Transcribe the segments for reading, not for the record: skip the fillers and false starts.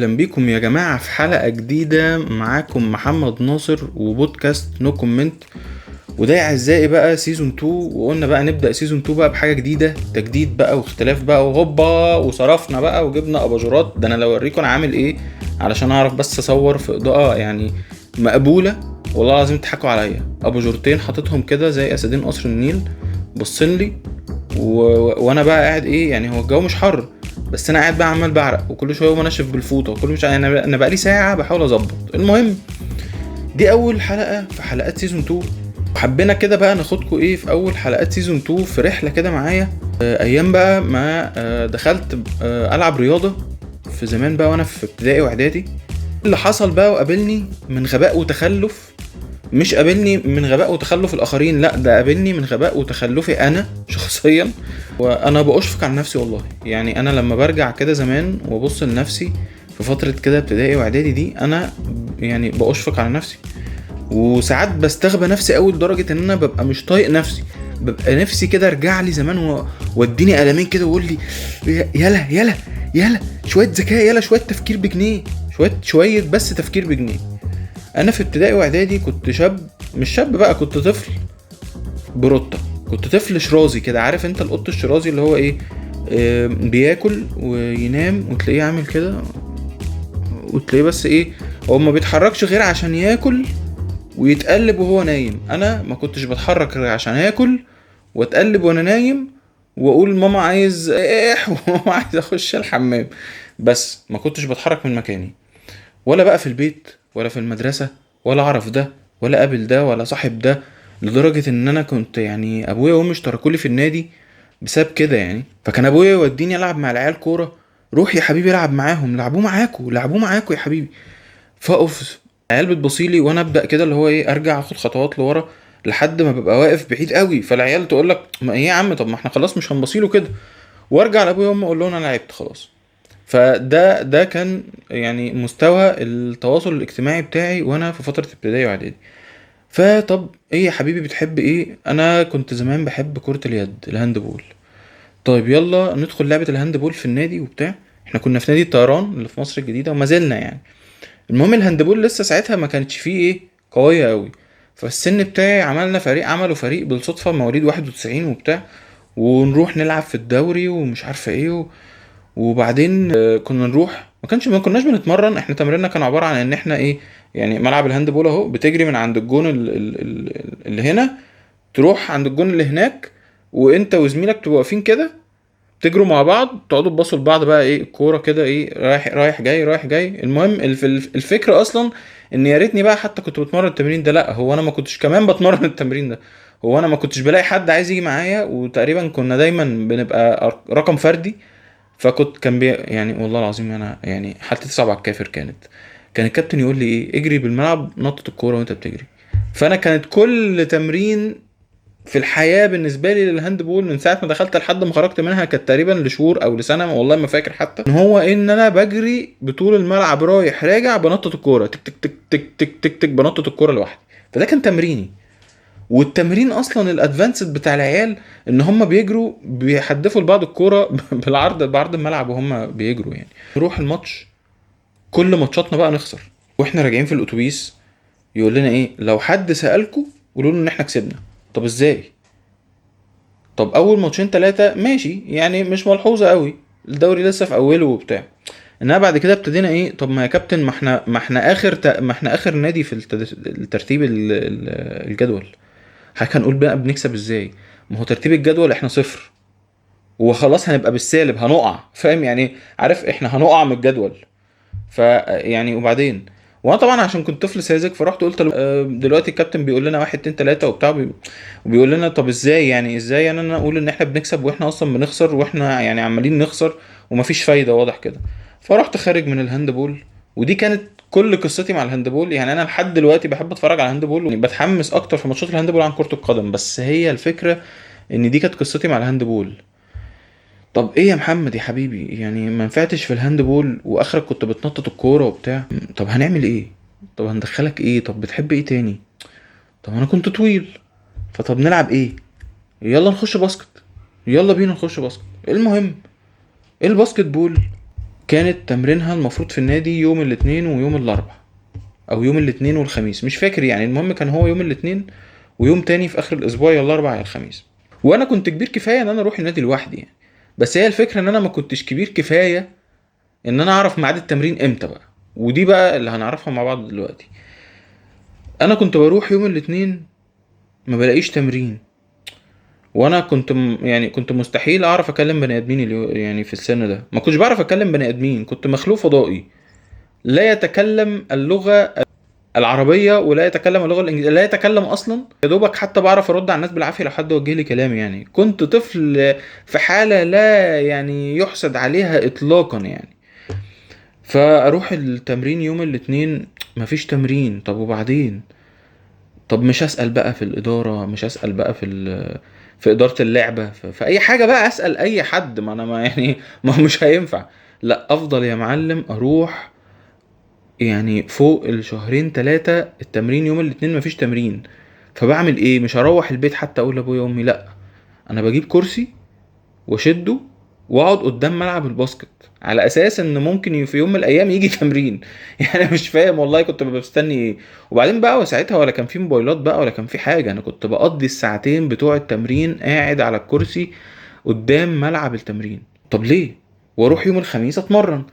اهلا بيكم يا جماعة في حلقة جديدة. معاكم محمد ناصر وبودكاست نو كومنت. وده يا اعزائي بقى سيزون 2، وقلنا بقى نبدأ سيزون 2 بقى بحاجة جديدة، تجديد بقى واختلاف بقى وهوبا، وصرفنا بقى وجبنا اباجورات. ده انا لو اوريكم انا عامل ايه علشان اعرف بس اصور في اضاءة يعني مقبولة. والله العظيم تضحكوا عليا، اباجورتين حاططهم كده زي اسدين قصر النيل بصين لي وانا بقى قاعد ايه، يعني هو الجو مش حر بس انا قاعد بقى عمال بعرق وكل شويه اقوم انشف بالفوطه وكل مش انا بقى لي ساعه بحاول اظبط. المهم دي اول حلقه في حلقات سيزون 2، وحبينا كده بقى ناخدكم ايه في اول حلقات سيزون 2 في رحله كده معايا. ايام بقى ما دخلت العب رياضه في زمان بقى وانا في ابتدائي واعدادي. اللي حصل بقى وقابلني من غباء وتخلف، مش قابلني من غباء وتخلف الاخرين، لا ده قابلني من غباء وتخلفي انا شخصيا. وانا بأشفق على نفسي والله، يعني انا لما برجع كده زمان وابص لنفسي في فترة كده ابتدائي واعدادي دي، انا يعني بأشفق على نفسي. وساعات بستغبى نفسي قوي لدرجة ان انا ببقى مش طايق نفسي، ببقى نفسي كده ارجع لي زمان واديني قلمين كده وقول لي يلا يلا يلا شوية ذكاء، يلا شوية تفكير بجنيه، شوية بس تفكير بجنيه. انا في ابتدائي واعدادي كنت شاب، مش شاب بقى، كنت طفل بروتة، كنت طفل شرازي كده. عارف انت القط الشرازي اللي هو ايه؟ بياكل وينام وتلاقيه عامل كده، وتلاقيه بس ايه، هو ما بيتحركش غير عشان ياكل ويتقلب وهو نايم. انا ما كنتش بتحرك غير عشان اكل واتقلب وانا نايم واقول ماما عايز وماما عايز اخش الحمام، بس ما كنتش بتحرك من مكاني، ولا بقى في البيت ولا في المدرسة، ولا اعرف ده ولا قابل ده ولا صاحب ده. لدرجة ان انا كنت يعني ابويا وامي اشتركولي في النادي بسبب كده يعني. فكان ابويا يوديني العب مع العيال كورة، روح يا حبيبي العب معاهم، لعبوا معاكوا يا حبيبي. فاقف العيال بتبصيلي وانا ابدا كده اللي هو ايه، ارجع اخد خطوات لورا لحد ما ببقى واقف بعيد قوي، فالعيال تقول لك ما ايه يا عم، طب ما احنا خلاص مش هنبصيله كده، وارجع لابويا وامي اقول لهم انا لعبت خلاص. فده كان يعني مستوى التواصل الاجتماعي بتاعي وانا في فتره ابتدائي واعدادي. فطب ايه يا حبيبي بتحب ايه؟ انا كنت زمان بحب كره اليد، الهاندبول. طيب يلا ندخل لعبه الهاندبول في النادي وبتاع. احنا كنا في نادي الطيران اللي في مصر الجديده وما زلنا يعني. المهم الهاندبول لسه ساعتها ما كانتش فيه ايه، قويه قوي. فالسن بتاعي عملنا فريق، عملوا فريق بالصدفه مواليد 91 وبتاع، ونروح نلعب في الدوري ومش عارفه ايه وبعدين كنا نروح، ما كناش بنتمرن. احنا تمريننا كان عباره عن ان احنا ايه، يعني ملعب الهاند بول اهو، بتجري من عند الجون اللي هنا، تروح عند الجون اللي هناك، وانت وزميلك تبقوا واقفين كده، تجروا مع بعض، تقعدوا تبصوا لبعض بقى ايه الكوره كده ايه، رايح رايح جاي رايح جاي. المهم الفكره اصلا ان يا ريتني بقى حتى كنت بتمرن التمرين ده، لا هو انا ما كنتش كمان بتمرن التمرين ده، هو انا ما كنتش بلاقي حد عايز يجي معايا، وتقريبا كنا دايما بنبقى رقم فردي. فكنت كان يعني والله العظيم انا يعني حالتي تصعب على الكافر. كان الكابتن يقول لي ايه، اجري بالملعب نطط الكوره وانت بتجري. فانا كانت كل تمرين في الحياه بالنسبه لي للهاند بول من ساعه ما دخلت لحد ما خرجت منها، كانت تقريبا لشهور او لسنه والله ما فاكر حتى، ان هو ان انا بجري بطول الملعب رايح راجع بنطط الكوره تك تك تك تك تك تك تك، بنطط الكوره لوحدي. فده كان تمريني. والتمرين اصلا الادفانسد بتاع العيال ان هم بيجروا بيحدفوا لبعض الكوره بعرض الملعب وهم بيجروا يعني. نروح الماتش، كل ماتشاتنا بقى نخسر، واحنا راجعين في الاتوبيس يقول لنا ايه، لو حد سالكوا قولوا له ان احنا كسبنا. طب ازاي؟ طب اول ماتشين ثلاثه ماشي يعني مش ملحوظه قوي، الدوري لسه في اوله وبتاع. انما بعد كده ابتدينا ايه، طب ما يا كابتن ما احنا اخر نادي في الترتيب الجدول. هنقول بقى بنكسب ازاي؟ ما هو ترتيب الجدول احنا صفر وخلاص هنبقى بالسالب هنقع، فاهم يعني؟ عارف احنا هنقع من الجدول. يعني وبعدين، وانا طبعا عشان كنت طفل ساذج فرحت قلت له دلوقتي الكابتن بيقول لنا واحد اتنين تلاته وبتاع، وبيقول لنا طب ازاي يعني، ازاي يعني انا اقول ان احنا بنكسب واحنا اصلا بنخسر، واحنا يعني عمالين نخسر ومفيش فايده واضح كده. فرحت خارج من الهاندبول. ودي كانت كل قصتي مع الهاندبول. يعني انا لحد دلوقتي بحب اتفرج على الهاندبول، يعني بتحمس اكتر في ماتشات الهاندبول عن كرة القدم، بس هي الفكرة ان دي كانت قصتي مع الهاندبول. طب ايه يا محمد يا حبيبي، يعني ما نفعتش في الهاندبول واخرك كنت بتنطط الكوره وبتاع، طب هنعمل ايه؟ طب هندخلك ايه؟ طب بتحب ايه تاني؟ طب انا كنت طويل، فطب نلعب ايه؟ يلا نخش باسكت، يلا بينا نخش باسكت. المهم الباسكت بول كانت تمرينها المفروض في النادي يوم الاثنين ويوم الاربع، او يوم الاثنين والخميس، مش فاكر يعني. المهم كان هو يوم الاثنين ويوم تاني في اخر الاسبوع، يا الاربع يا الخميس. وانا كنت كبير كفايه ان انا اروح النادي لوحدي يعني. بس هي الفكره ان انا ما كنتش كبير كفايه ان انا اعرف ميعاد التمرين امتى بقى، ودي بقى اللي هنعرفها مع بعض دلوقتي. انا كنت بروح يوم الاثنين ما بلاقيش تمرين، وانا كنت يعني كنت مستحيل اعرف اكلم بني ادمين يعني في السن ده ما كنتش بعرف اكلم بني ادمين، كنت مخلوق فضائي لا يتكلم اللغه العربيه ولا يتكلم اللغه الانجليزيه، لا يتكلم اصلا. يا دوبك حتى بعرف ارد على الناس بالعافيه لو حد وجه لي كلام يعني. كنت طفل في حاله لا يعني يحسد عليها اطلاقا يعني. فاروح التمرين يوم الاثنين مفيش تمرين. طب وبعدين؟ طب مش اسال بقى في الاداره، مش اسال بقى في اداره اللعبه، في اي حاجه بقى اسال اي حد، ما انا ما يعني ما هو مش هينفع. لا افضل يا معلم اروح يعني فوق الشهرين ثلاثة التمرين يوم الاثنين مفيش تمرين. فبعمل ايه؟ مش هروح البيت حتى اقول لابويا وامي، لا انا بجيب كرسي واشده واقعد قدام ملعب الباسكت على اساس ان ممكن في يوم من الايام يجي تمرين. يعني مش فاهم والله كنت ببقى مستني ايه. وبعدين بقى وساعتها ولا كان في موبايلات بقى ولا كان في حاجه، انا كنت بقضي الساعتين بتوع التمرين قاعد على الكرسي قدام ملعب التمرين. طب ليه؟ واروح يوم الخميس اتمرن.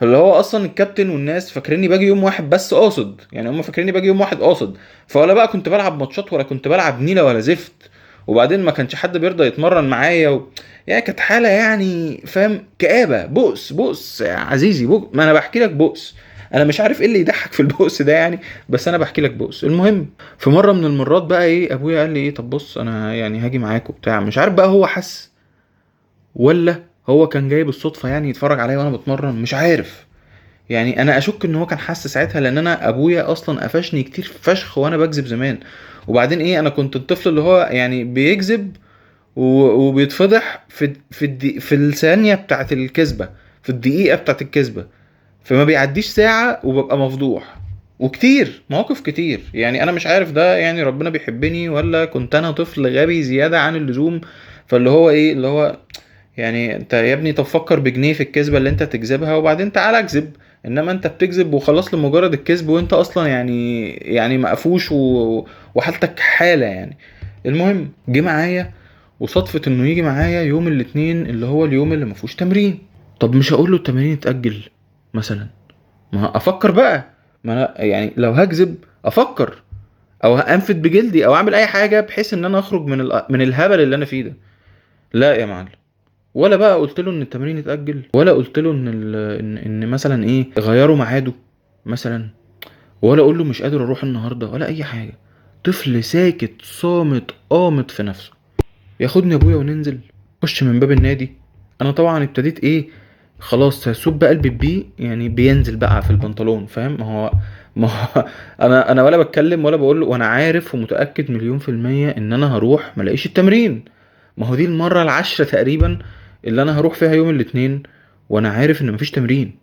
فاللي هو اصلا الكابتن والناس فاكريني باجي يوم واحد بس قاصد، يعني هم فاكريني باجي يوم واحد قاصد. فولا بقى كنت بلعب ماتشات ولا كنت بلعب نيله ولا زفت. وبعدين ما كانش حد بيرضى يتمرن معايا يعني كانت حاله يعني فاهم، كآبه، بؤس يا عزيزي، ما انا بحكي لك بؤس. انا مش عارف ايه اللي يضحك في البؤس ده يعني، بس انا بحكي لك بؤس. المهم في مره من المرات بقى ايه، ابويا قال لي ايه، طب بص انا يعني هاجي معاك وبتاع. مش عارف بقى هو حس ولا هو كان جاي بالصدفه يعني يتفرج عليا وانا بتمرن، مش عارف. يعني انا اشك ان هو كان حس ساعتها، لان انا ابويا اصلا قفشني كتير فشخ وانا بكذب زمان. وبعدين ايه، انا كنت الطفل اللي هو يعني بيكذب وبيتفضح في الثانيه بتاعت الكذبه، في الدقيقه بتاعت الكذبه. فما بيعديش ساعه وببقى مفضوح. وكتير مواقف كتير يعني. انا مش عارف ده يعني ربنا بيحبني ولا كنت انا طفل غبي زياده عن اللزوم. فاللي هو ايه اللي هو يعني انت يا ابني طب فكر بجنيه في الكذبه اللي انت تكذبها وبعدين تعالى اكذب. انما انت بتكذب وخلاص لمجرد الكذب وانت اصلا يعني مقفوش وحالتك حاله يعني. المهم جه معايا، وصدفه انه يجي معايا يوم الاثنين اللي هو اليوم اللي ما فيهوش تمرين. طب مش هقول له التمرين اتاجل مثلا؟ ما افكر بقى. ما انا يعني لو هكذب افكر او انفد بجلدي او اعمل اي حاجه بحيث ان انا اخرج من الهبل اللي انا فيه ده. لا يا معلم، ولا بقى قلت له ان التمرين اتأجل، ولا قلت له ان مثلا ايه غيروا ميعاده مثلا، ولا اقول له مش قادر اروح النهارده، ولا اي حاجه. طفل ساكت صامت قامت في نفسه. ياخدني ابويا وننزل خش من باب النادي. انا طبعا ابتديت ايه، خلاص هسوب بقى قلبي بيه يعني، بينزل بقى في البنطلون فاهم. ما هو انا ولا بتكلم ولا بقول له، وانا عارف ومتاكد مليون في الميه ان انا هروح ملاقيش التمرين. ما هو دي المره العاشره تقريبا اللي انا هروح فيها يوم الاثنين وانا عارف ان مفيش تمرين.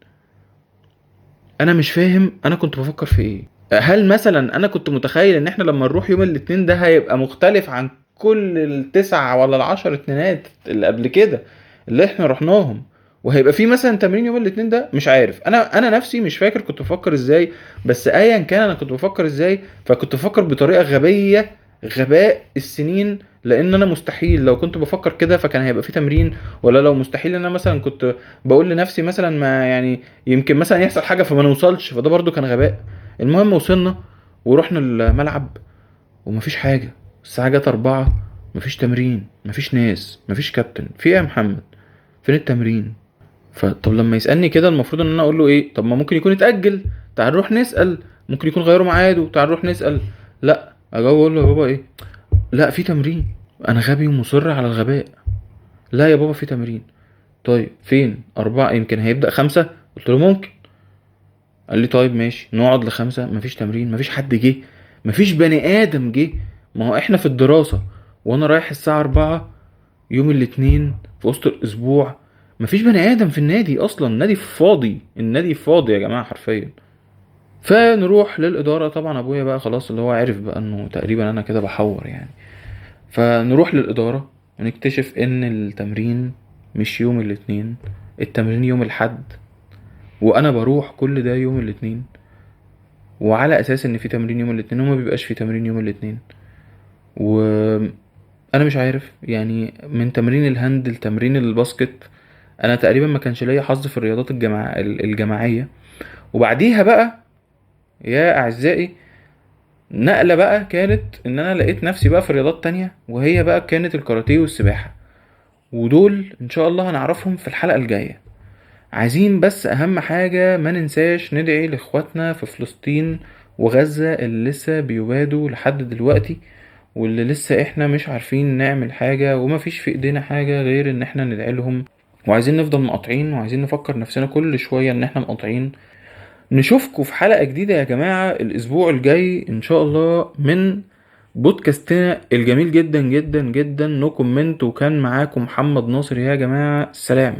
انا مش فاهم انا كنت بفكر في ايه. هل مثلا انا كنت متخيل ان احنا لما نروح يوم الاثنين ده هيبقى مختلف عن كل التسعة ولا العشر اتنينات اللي قبل كده اللي احنا رحناهم، وهيبقى في مثلا تمرين يوم الاثنين ده؟ مش عارف. انا نفسي مش فاكر كنت بفكر ازاي. بس ايا كان انا كنت بفكر ازاي، فكنت بفكر بطريقة غبية، غباء السنين. لان انا مستحيل لو كنت بفكر كده فكان هيبقى في تمرين. ولا لو مستحيل ان انا مثلا كنت بقول لنفسي مثلا ما يعني يمكن مثلا يحصل حاجة فما نوصلش، فده برضو كان غباء. المهم وصلنا ورحنا الملعب ومفيش حاجة. الساعة جت 4، مفيش تمرين، مفيش ناس، مفيش كابتن. في ايه يا محمد؟ فين التمرين؟ فطب لما يسألني كده المفروض ان انا اقول له ايه؟ طب ما ممكن يكون اتأجل، تعال نروح نسأل. ممكن يكون غيروا ميعاده، تعال نروح نسأل. لا اجاوب اقول له يا بابا ايه، لا في تمرين. انا غبي ومصر على الغباء. لا يا بابا في تمرين. طيب فين؟ 4 يمكن هيبدأ 5. قلت له ممكن. قال لي طيب ماشي نقعد ل5. مفيش تمرين، مفيش حد جه، مفيش بني ادم جه. ما هو احنا في الدراسة وانا رايح الساعة 4 يوم الاثنين في وسط الاسبوع. مفيش بني ادم في النادي اصلا، النادي فاضي، النادي فاضي يا جماعة حرفيا. فنروح للإدارة. طبعا ابويا بقى خلاص اللي هو عارف بقى انه تقريبا انا كده بحور يعني. فنروح للإدارة ونكتشف ان التمرين مش يوم الاثنين، التمرين يوم الحد. وانا بروح كل ده يوم الاثنين، وعلى اساس ان في تمرين يوم الاثنين وما بيبقاش في تمرين يوم الاثنين. وانا مش عارف يعني من تمرين الهاند لتمرين الباسكت، انا تقريبا ما كانش ليا حظ في الرياضات الجماعيه. وبعديها بقى يا اعزائي نقلة بقى كانت ان انا لقيت نفسي بقى في رياضات تانية، وهي بقى كانت الكاراتيه والسباحة. ودول ان شاء الله هنعرفهم في الحلقة الجاية. عايزين بس اهم حاجة ما ننساش ندعي لاخواتنا في فلسطين وغزة اللي لسه بيبادوا لحد دلوقتي، واللي لسه احنا مش عارفين نعمل حاجة وما فيش في ايدينا حاجة غير ان احنا ندعي لهم. وعايزين نفضل مقاطعين، وعايزين نفكر نفسنا كل شوية ان احنا مقاطعين. نشوفكم في حلقة جديدة يا جماعة الأسبوع الجاي إن شاء الله من بودكاستنا الجميل جدا جدا جدا نو كومنت. وكان معاكم محمد ناصر يا جماعة، سلام.